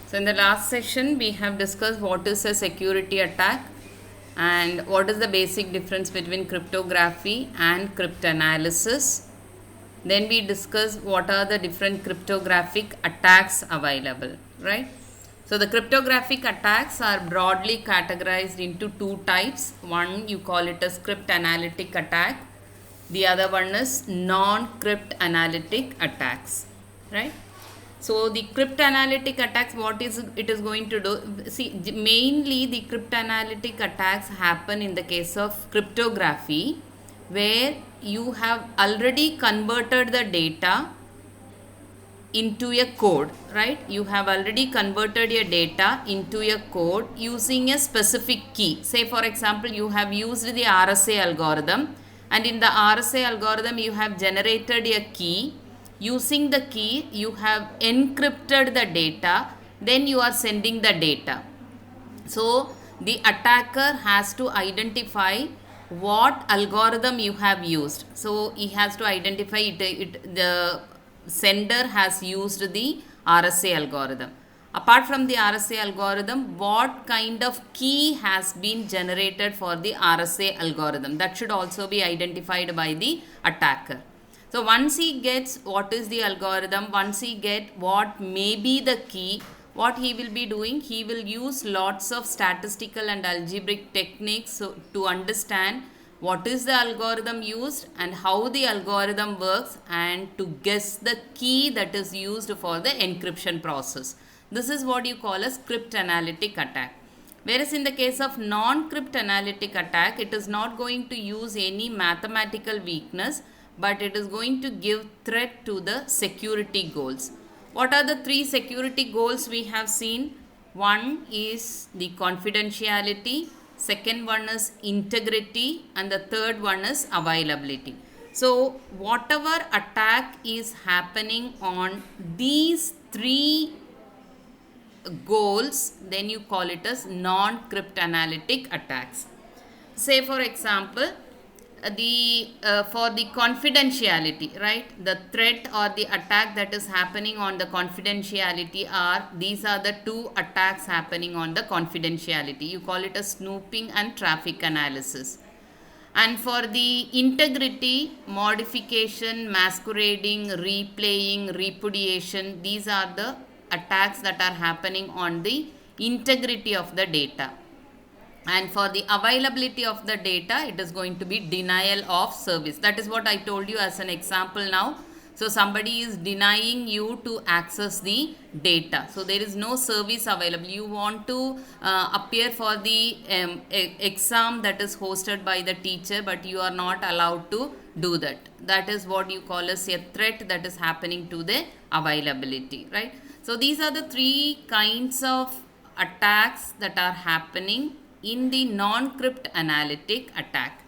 So in the last session we have discussed what is a security attack and what is the basic difference between cryptography and cryptanalysis. Then we discussed what are the different cryptographic attacks available, right? So the cryptographic attacks are broadly categorized into two types. One you call it as cryptanalytic attack. The other one is non-cryptanalytic attacks, right? So the cryptanalytic attacks, what is it is going to do? See, mainly the cryptanalytic attacks happen in the case of cryptography, where you have already converted the data into a code, right? You have already converted your data into a code using a specific key. Say for example, you have used the RSA algorithm, and in the RSA algorithm you have generated a key. Using the key you have encrypted the data, then you are sending the data. So the attacker has to identify what algorithm you have used. So he has to identify the sender has used the RSA algorithm. Apart from the RSA algorithm, what kind of key has been generated for the RSA algorithm? That should also be identified by the attacker. So once he gets what is the algorithm, once he get what may be the key, what he will be doing, he will use lots of statistical and algebraic techniques to understand what is the algorithm used and how the algorithm works, and to guess the key that is used for the encryption process. This is what you call as cryptanalytic attack. Whereas in the case of non-cryptanalytic attack, it is not going to use any mathematical weakness, but it is going to give threat to the security goals. What are the three security goals we have seen? One is the confidentiality, second one is integrity, and the third one is availability. So whatever attack is happening on these three goals, then you call it as non-cryptanalytic attacks. Say for example, for the confidentiality, right, the threat or the attack that is happening on the confidentiality these are the two attacks happening on the confidentiality. You call it a snooping and traffic analysis. And for the integrity, modification, masquerading, replaying, repudiation, these are the attacks that are happening on the integrity of the data. And for the availability of the data, it is going to be denial of service. That is what I told you as an example now. So somebody is denying you to access the data. So there is no service available. You want to appear for the exam that is hosted by the teacher, but you are not allowed to do that. That is what you call as a threat that is happening to the availability, right? So these are the three kinds of attacks that are happening in the non-cryptanalytic attack.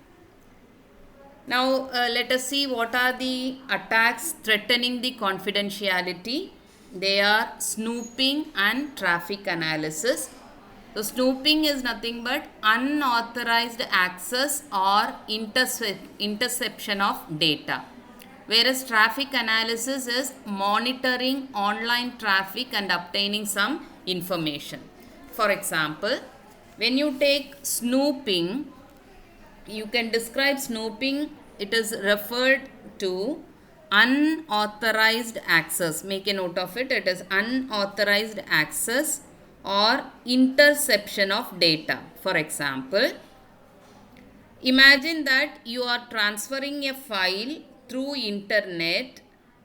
Now let us see what are the attacks threatening the confidentiality. They are snooping and traffic analysis. So snooping is nothing but unauthorized access or interception of data, whereas traffic analysis is monitoring online traffic and obtaining some information. For example, when you take snooping, you can describe snooping, it is referred to unauthorized access. Make a note of it. It is unauthorized access or interception of data. For example, imagine that you are transferring a file through internet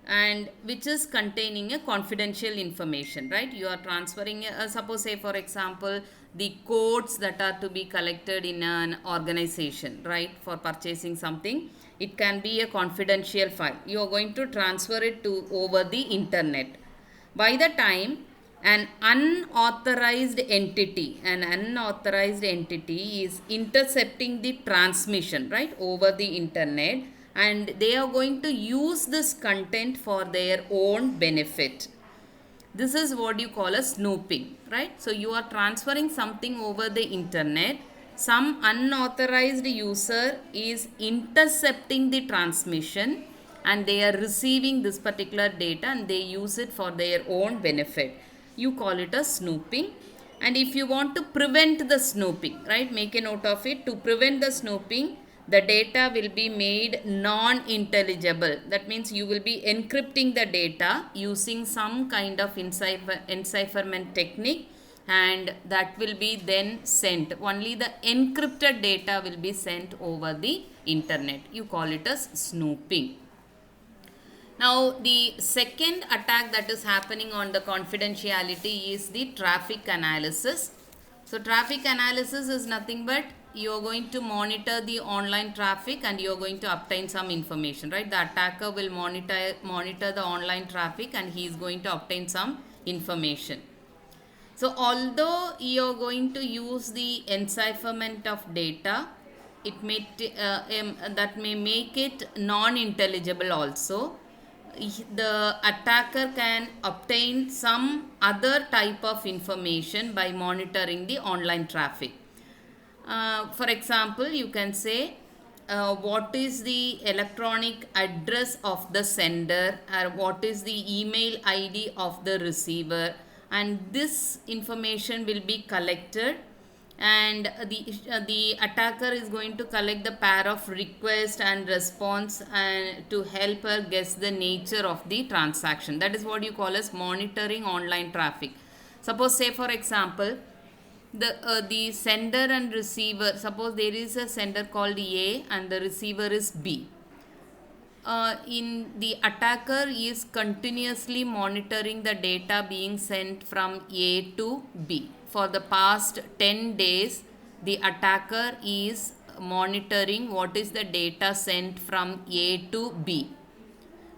and which is containing a confidential information, right? You are transferring suppose say for example, the codes that are to be collected in an organization, right, for purchasing something. It can be a confidential file. You are going to transfer it to over the internet. By the time an unauthorized entity is intercepting the transmission, right, over the internet, and they are going to use this content for their own benefit. This is what you call a snooping, right? So you are transferring something over the internet. Some unauthorized user is intercepting the transmission and they are receiving this particular data and they use it for their own benefit. you call it as snooping. And if you want to prevent the snooping, right, make a note of it. To prevent the snooping, the data will be made non-intelligible. That means you will be encrypting the data using some kind of encipherment technique, and that will be then sent. Only the encrypted data will be sent over the internet. You call it as snooping. Now, the second attack that is happening on the confidentiality is the traffic analysis. So, traffic analysis is nothing but you are going to monitor the online traffic and you are going to obtain some information, right? The attacker will monitor the online traffic and he is going to obtain some information. So, although you are going to use the encipherment of data, it may that may make it non-intelligible also. The attacker can obtain some other type of information by monitoring the online traffic. For example, you can say what is the electronic address of the sender, or what is the email ID of the receiver, and this information will be collected, and the attacker is going to collect the pair of request and response and to help her guess the nature of the transaction. That is what you call as monitoring online traffic. Suppose, say for example, the sender and receiver, suppose there is a sender called A and the receiver is B. In the attacker is continuously monitoring the data being sent from A to B. For the past 10 days, the attacker is monitoring what is the data sent from A to B.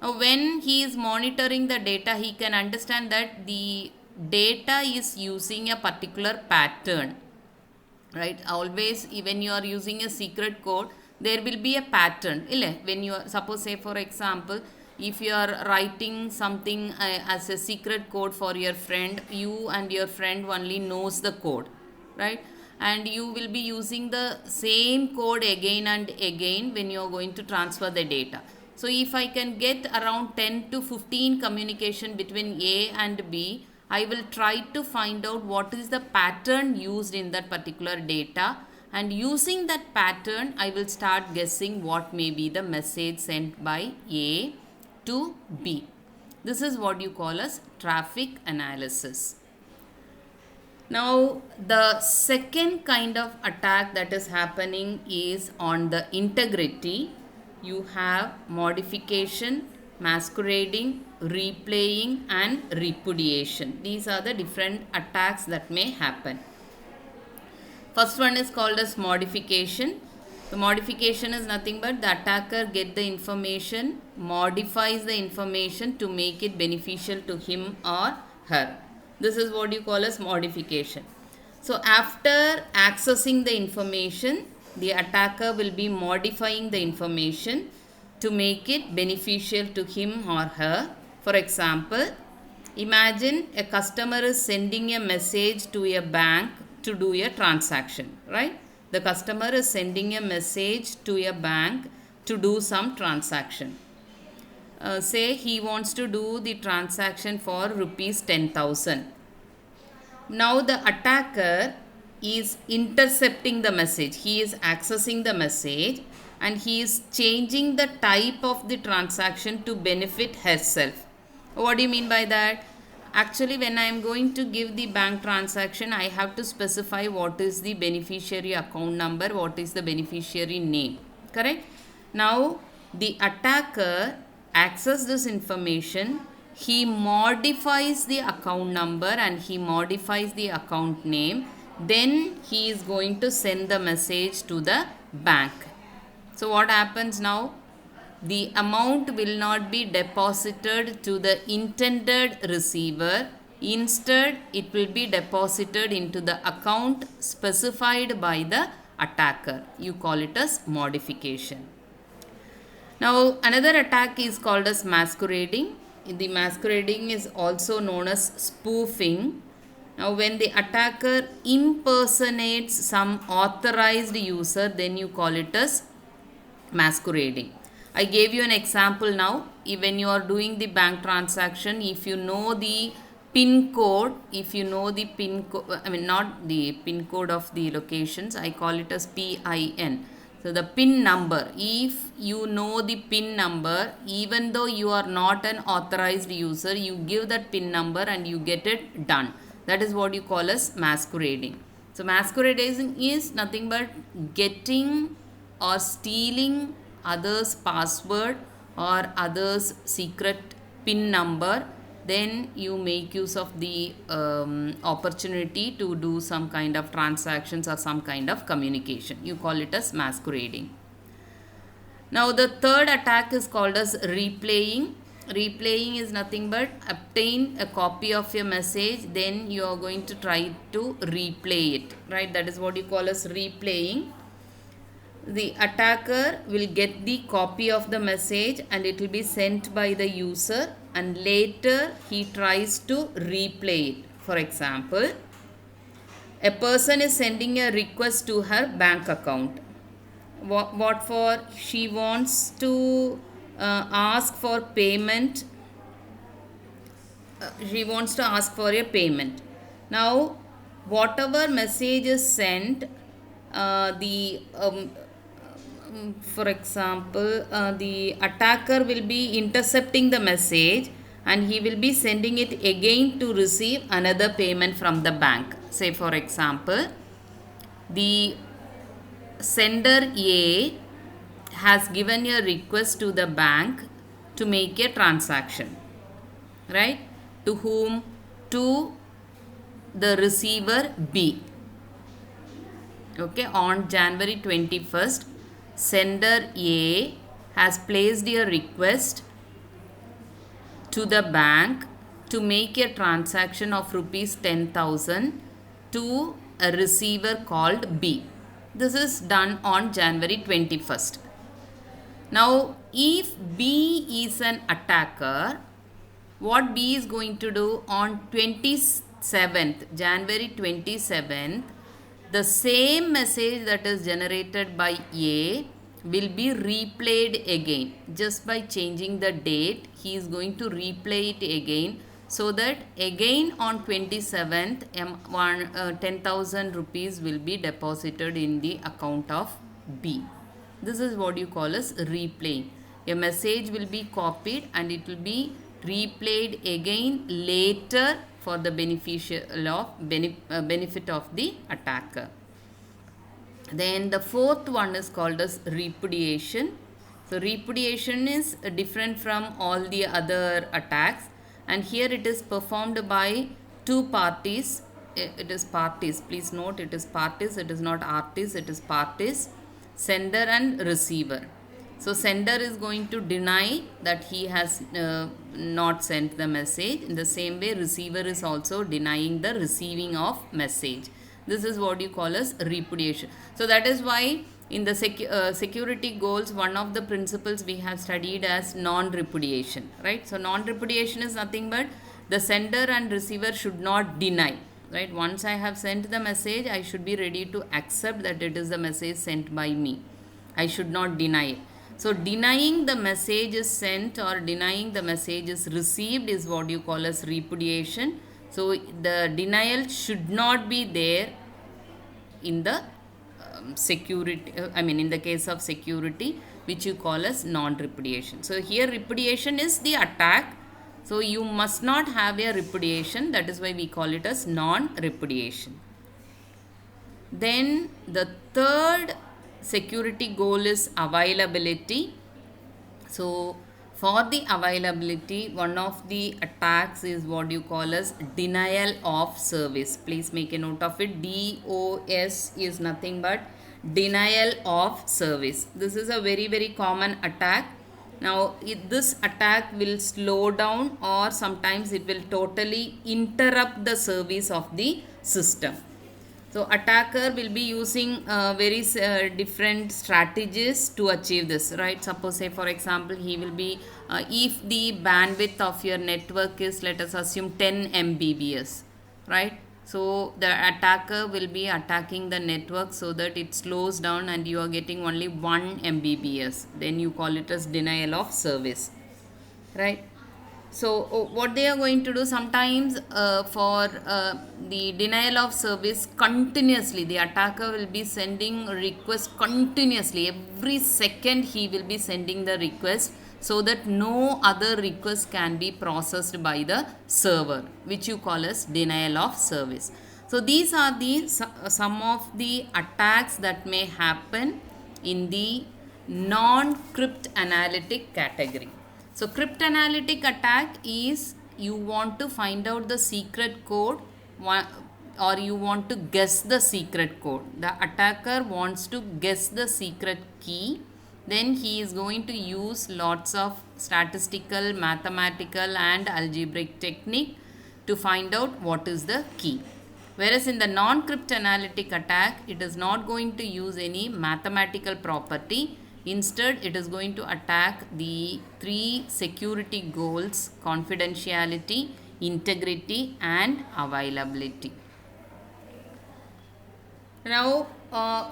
Now, when he is monitoring the data, he can understand that the data is using a particular pattern, right? Always when you are using a secret code, there will be a pattern. When you are, suppose, say for example, if you are writing something as a secret code for your friend, you and your friend only knows the code, right? And you will be using the same code again and again when you are going to transfer the data. So if I can get around 10 to 15 communication between A and B, I will try to find out what is the pattern used in that particular data, and using that pattern I will start guessing what may be the message sent by A to B. This is what you call as traffic analysis. Now, the second kind of attack that is happening is on the integrity. You have modification, masquerading, replaying, and repudiation. These are the different attacks that may happen. First one is called as modification. The modification is nothing but the attacker gets the information, modifies the information to make it beneficial to him or her. This is what you call as modification. So after accessing the information, the attacker will be modifying the information to make it beneficial to him or her. For example, imagine a customer is sending a message to a bank to do a transaction, right? The customer is sending a message to a bank to do some transaction. Say he wants to do the transaction for rupees 10,000. Now the attacker is intercepting the message. He is accessing the message and he is changing the type of the transaction to benefit herself. What do you mean by that? Actually, when I am going to give the bank transaction, I have to specify what is the beneficiary account number, what is the beneficiary name. Correct? Now, the attacker accesses this information. He modifies the account number and he modifies the account name. Then he is going to send the message to the bank. So, what happens now? The amount will not be deposited to the intended receiver. Instead, it will be deposited into the account specified by the attacker. You call it as modification. Now, another attack is called as masquerading. The masquerading is also known as spoofing. Now, when the attacker impersonates some authorized user, then you call it as masquerading. I gave you an example now. When you are doing the bank transaction, if you know the pin code. If you know the pin code, I mean not the pin code of the locations, I call it as PIN. So the pin number, if you know the pin number, even though you are not an authorized user, you give that pin number and you get it done. That is what you call as masquerading. So masquerading is nothing but getting or stealing others password or others secret pin number. Then you make use of the opportunity to do some kind of transactions or some kind of communication. You call it as masquerading. Now the third attack is called as replaying. Replaying is nothing but obtain a copy of your message, then you are going to try to replay it, right? That is what you call as replaying. The attacker will get the copy of the message and it will be sent by the user, and later he tries to replay it. For example, a person is sending a request to her bank account. What for? She wants to ask for payment. She wants to ask for a payment. Now whatever message is sent, for example, the attacker will be intercepting the message and he will be sending it again to receive another payment from the bank. Say for example, the sender A has given a request to the bank to make a transaction, right? To whom? To the receiver B. Okay, on January 21st, sender A has placed a request to the bank to make a transaction of rupees 10,000 to a receiver called B. This is done on January 21st. Now if B is an attacker, what B is going to do on 27th, January 27th, the same message that is generated by A will be replayed again. Just by changing the date, he is going to replay it again, so that again on 27th 10,000 rupees will be deposited in the account of B. This is what you call as replaying. A message will be copied and it will be replayed again later for the benefit of the attacker. Then the fourth one is called as repudiation. So repudiation is different from all the other attacks, and here it is performed by two parties. It is parties, please note, it is parties, it is not artists, it is parties, sender and receiver. So sender is going to deny that he has not sent the message. In the same way, receiver is also denying the receiving of message. This is what you call as repudiation. So that is why in the security goals, one of the principles we have studied as non-repudiation, right? So non-repudiation is nothing but the sender and receiver should not deny, right? Once I have sent the message, I should be ready to accept that it is the message sent by me. I should not deny it. So denying the message is sent or denying the message is received is what you call as repudiation. So the denial should not be there in the security, in the case of security, which you call as non-repudiation. So here repudiation is the attack. So you must not have a repudiation. That is why we call it as non-repudiation. Then the third security goal is availability. So for the availability, one of the attacks is what you call as denial of service. Please make a note of it. DOS is nothing but denial of service. This is a very, very common attack. Now this attack will slow down or sometimes it will totally interrupt the service of the system. So attacker will be using very different strategies to achieve this, right? Suppose, say for example, he will be if the bandwidth of your network is, let us assume 10 Mbps, right? So the attacker will be attacking the network so that it slows down and you are getting only 1 Mbps. Then you call it as denial of service, right? So what they are going to do sometimes, for the denial of service, continuously the attacker will be sending requests continuously. Every second he will be sending the request, so that no other request can be processed by the server, which you call as denial of service. So these are the some of the attacks that may happen in the non-cryptanalytic category. So cryptanalytic attack is you want to find out the secret code, or you want to guess the secret code. The attacker wants to guess the secret key. Then he is going to use lots of statistical, mathematical and algebraic technique to find out what is the key. Whereas in the non-cryptanalytic attack, it is not going to use any mathematical property. Instead, it is going to attack the three security goals: confidentiality, integrity and availability. Now,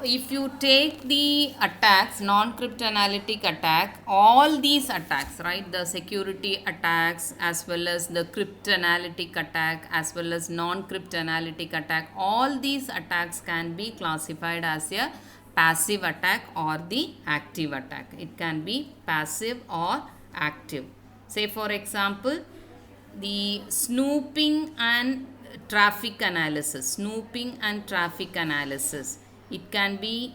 if you take the attacks, non-cryptanalytic attack, all these attacks, right, the security attacks as well as the cryptanalytic attack as well as non-cryptanalytic attack, all these attacks can be classified as a passive attack or the active attack. It can be passive or active. Say for example, the snooping and traffic analysis. It can be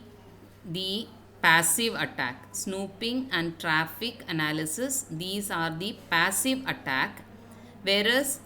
the passive attack. Snooping and traffic analysis, these are the passive attack, whereas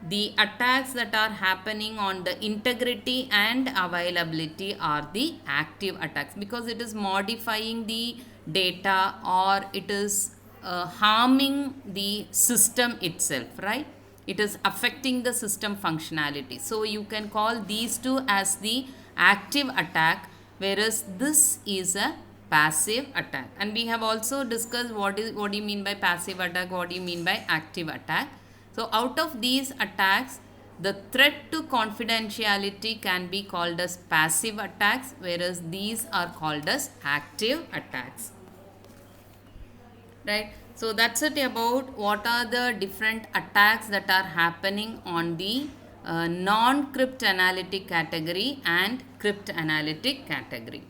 the attacks that are happening on the integrity and availability are the active attacks, because it is modifying the data or it is harming the system itself, right? It is affecting the system functionality. So you can call these two as the active attack, whereas this is a passive attack. And we have also discussed what do you mean by passive attack, what do you mean by active attack. So out of these attacks, the threat to confidentiality can be called as passive attacks, whereas these are called as active attacks. Right? So that's it about what are the different attacks that are happening on the non-cryptanalytic category and cryptanalytic category.